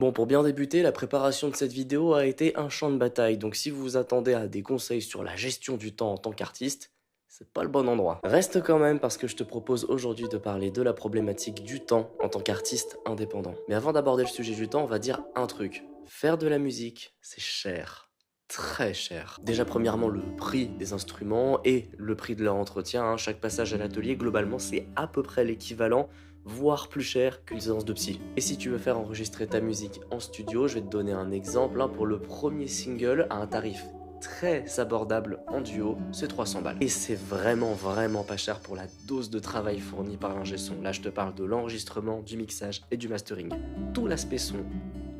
Bon, pour bien débuter, la préparation de cette vidéo a été un champ de bataille, donc si vous vous attendez à des conseils sur la gestion du temps en tant qu'artiste, c'est pas le bon endroit. Reste quand même parce que je te propose aujourd'hui de parler de la problématique du temps en tant qu'artiste indépendant. Mais avant d'aborder le sujet du temps, on va dire un truc. Faire de la musique, c'est cher. Très cher. Déjà premièrement le prix des instruments et le prix de leur entretien, hein. Chaque passage à l'atelier globalement c'est à peu près l'équivalent, voire plus cher qu'une séance de psy. Et si tu veux faire enregistrer ta musique en studio, je vais te donner un exemple, hein. Pour le premier single à un tarif très abordable en duo, c'est 300 balles. Et c'est vraiment pas cher pour la dose de travail fournie par l'ingé son. Là je te parle de l'enregistrement, du mixage et du mastering. Tout l'aspect son,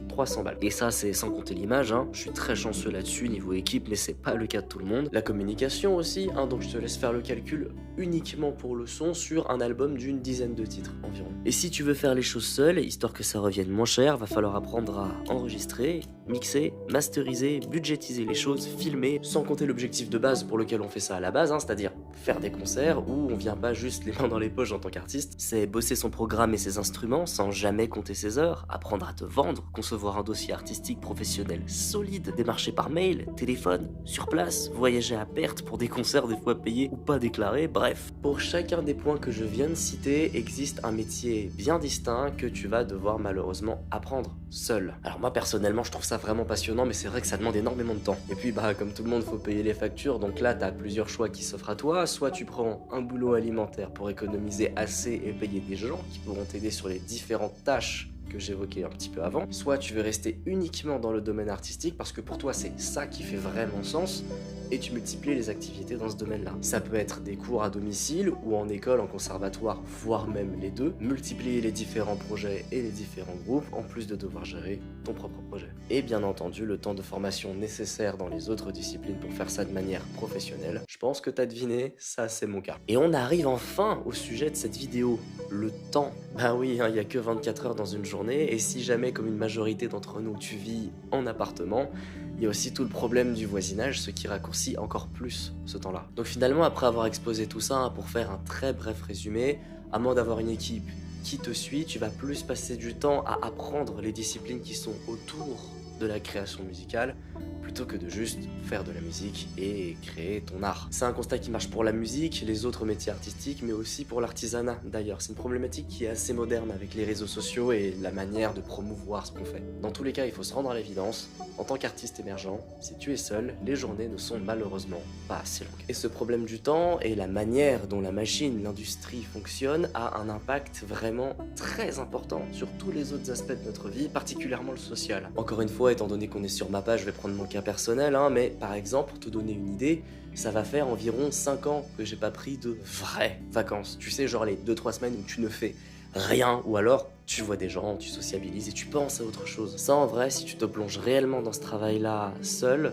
300 balles. Et ça, c'est sans compter l'image, hein. Je suis très chanceux là-dessus, niveau équipe, mais c'est pas le cas de tout le monde. La communication aussi, hein, donc je te laisse faire le calcul uniquement pour le son sur un album d'une dizaine de titres environ. Et si tu veux faire les choses seul, histoire que ça revienne moins cher, va falloir apprendre à enregistrer, mixer, masteriser, budgétiser les choses, filmer, sans compter l'objectif de base pour lequel on fait ça à la base, hein, c'est-à-dire faire des concerts où on vient pas juste les mains dans les poches en tant qu'artiste, c'est bosser son programme et ses instruments sans jamais compter ses heures, apprendre à te vendre, concevoir un dossier artistique professionnel solide, démarcher par mail, téléphone, sur place, voyager à perte pour des concerts des fois payés ou pas déclarés, bref. Pour chacun des points que je viens de citer, existe un métier bien distinct que tu vas devoir malheureusement apprendre seul. Alors moi personnellement je trouve ça vraiment passionnant, mais c'est vrai que ça demande énormément de temps. Et puis bah comme tout le monde faut payer les factures, donc là t'as plusieurs choix qui s'offrent à toi. Soit tu prends un boulot alimentaire pour économiser assez et payer des gens qui pourront t'aider sur les différentes tâches que j'évoquais un petit peu avant, soit tu veux rester uniquement dans le domaine artistique parce que pour toi c'est ça qui fait vraiment sens et tu multiplies les activités dans ce domaine-là. Ça peut être des cours à domicile ou en école, en conservatoire, voire même les deux, multiplier les différents projets et les différents groupes en plus de devoir gérer ton propre projet. Et bien entendu le temps de formation nécessaire dans les autres disciplines pour faire ça de manière professionnelle. Je pense que t'as deviné, ça c'est mon cas. Et on arrive enfin au sujet de cette vidéo, le temps. Bah oui, hein, il y a que 24 heures dans une journée, et si jamais, comme une majorité d'entre nous, tu vis en appartement, il y a aussi tout le problème du voisinage, ce qui raccourcit encore plus ce temps-là. Donc finalement, après avoir exposé tout ça, hein, pour faire un très bref résumé, à moins d'avoir une équipe qui te suit, tu vas plus passer du temps à apprendre les disciplines qui sont autour de la création musicale, plutôt que de juste faire de la musique et créer ton art. C'est un constat qui marche pour la musique, les autres métiers artistiques, mais aussi pour l'artisanat d'ailleurs. C'est une problématique qui est assez moderne avec les réseaux sociaux et la manière de promouvoir ce qu'on fait. Dans tous les cas, il faut se rendre à l'évidence, en tant qu'artiste émergent, si tu es seul, les journées ne sont malheureusement pas assez longues. Et ce problème du temps et la manière dont la machine, l'industrie fonctionne a un impact vraiment très important sur tous les autres aspects de notre vie, particulièrement le social. Encore une fois, étant donné qu'on est sur ma page, je vais prendre mon cas personnel, hein, mais par exemple, pour te donner une idée, ça va faire environ 5 ans que j'ai pas pris de vraies vacances. Tu sais, genre les 2-3 semaines où tu ne fais rien, ou alors tu vois des gens, tu sociabilises et tu penses à autre chose. Ça en vrai, si tu te plonges réellement dans ce travail-là seul,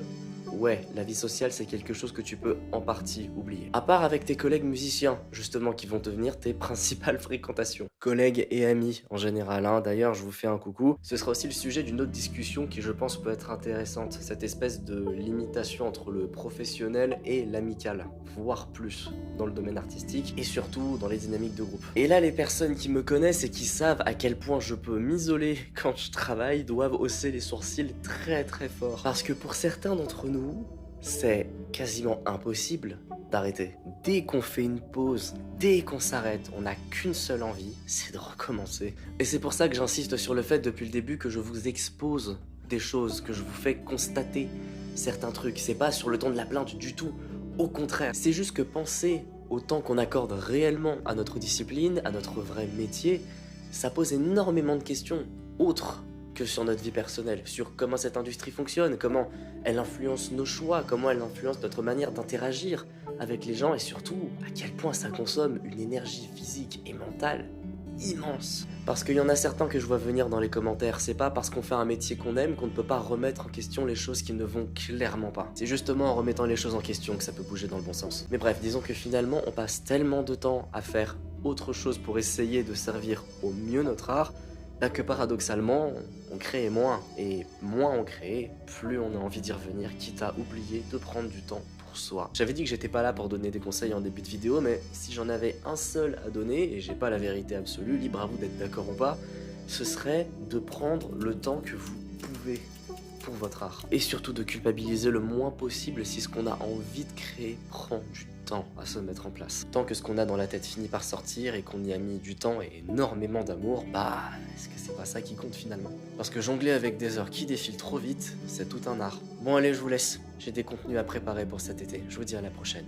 ouais, la vie sociale c'est quelque chose que tu peux en partie oublier. À part avec tes collègues musiciens, justement, qui vont devenir tes principales fréquentations. Collègues et amis en général, hein. D'ailleurs je vous fais un coucou. Ce sera aussi le sujet d'une autre discussion qui je pense peut être intéressante, cette espèce de limitation entre le professionnel et l'amical, voire plus dans le domaine artistique et surtout dans les dynamiques de groupe. Et là les personnes qui me connaissent et qui savent à quel point je peux m'isoler quand je travaille doivent hausser les sourcils très fort. Parce que pour certains d'entre nous, c'est quasiment impossible d'arrêter. Dès qu'on fait une pause, dès qu'on s'arrête, on n'a qu'une seule envie, c'est de recommencer. Et c'est pour ça que j'insiste sur le fait depuis le début que je vous expose des choses, que je vous fais constater certains trucs. C'est pas sur le ton de la plainte du tout. Au contraire, c'est juste que penser au temps qu'on accorde réellement à notre discipline, à notre vrai métier, ça pose énormément de questions autres que sur notre vie personnelle, sur comment cette industrie fonctionne, comment elle influence nos choix, comment elle influence notre manière d'interagir avec les gens et surtout à quel point ça consomme une énergie physique et mentale immense. Parce qu'il y en a certains que je vois venir dans les commentaires, c'est pas parce qu'on fait un métier qu'on aime qu'on ne peut pas remettre en question les choses qui ne vont clairement pas. C'est justement en remettant les choses en question que ça peut bouger dans le bon sens. Mais bref, disons que finalement on passe tellement de temps à faire autre chose pour essayer de servir au mieux notre art, là que paradoxalement, on crée moins. Et moins on crée, plus on a envie d'y revenir, quitte à oublier de prendre du temps pour soi. J'avais dit que j'étais pas là pour donner des conseils en début de vidéo, mais si j'en avais un seul à donner, et j'ai pas la vérité absolue, libre à vous d'être d'accord ou pas, ce serait de prendre le temps que vous pouvez pour votre art. Et surtout de culpabiliser le moins possible si ce qu'on a envie de créer prend du temps à se mettre en place. Tant que ce qu'on a dans la tête finit par sortir et qu'on y a mis du temps et énormément d'amour, bah, est-ce que c'est pas ça qui compte finalement? Parce que jongler avec des heures qui défilent trop vite, c'est tout un art. Bon allez, je vous laisse. J'ai des contenus à préparer pour cet été. Je vous dis à la prochaine.